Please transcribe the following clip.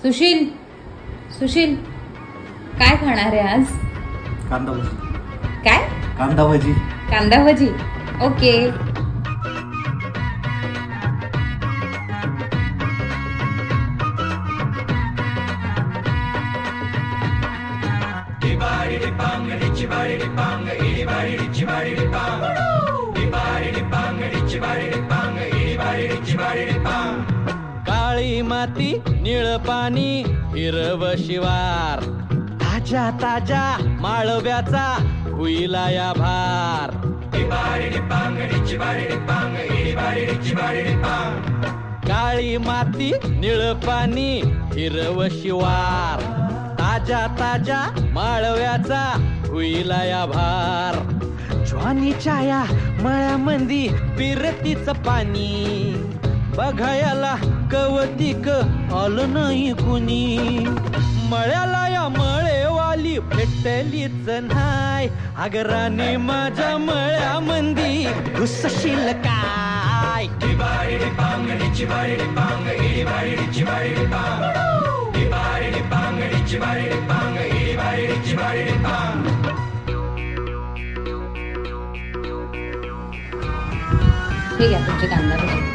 सुशील सुशील काय खाणार आहे आज? कांदा भजी. काय? कांदा भजी. कांदा भजी. ओके. काळी माती निळ पाणी हिरव शिवार ताज्या ताज्या माळव्याचा हुईला या भार. काळी माती निळ पाणी हिरव शिवार ताज्या ताज्या माळव्याचा हुईला या भार. ज्वानीच्या या मळ्यामंदी पिरतीच पाणी बघायला कवतिक आलं नाही कुणी. मळ्याला या मळेवाली भेटलीच नाय अगराने माझ्या मळ्यामंदी घुसशील काय. ठीक आहे तुमची कांदा भजी.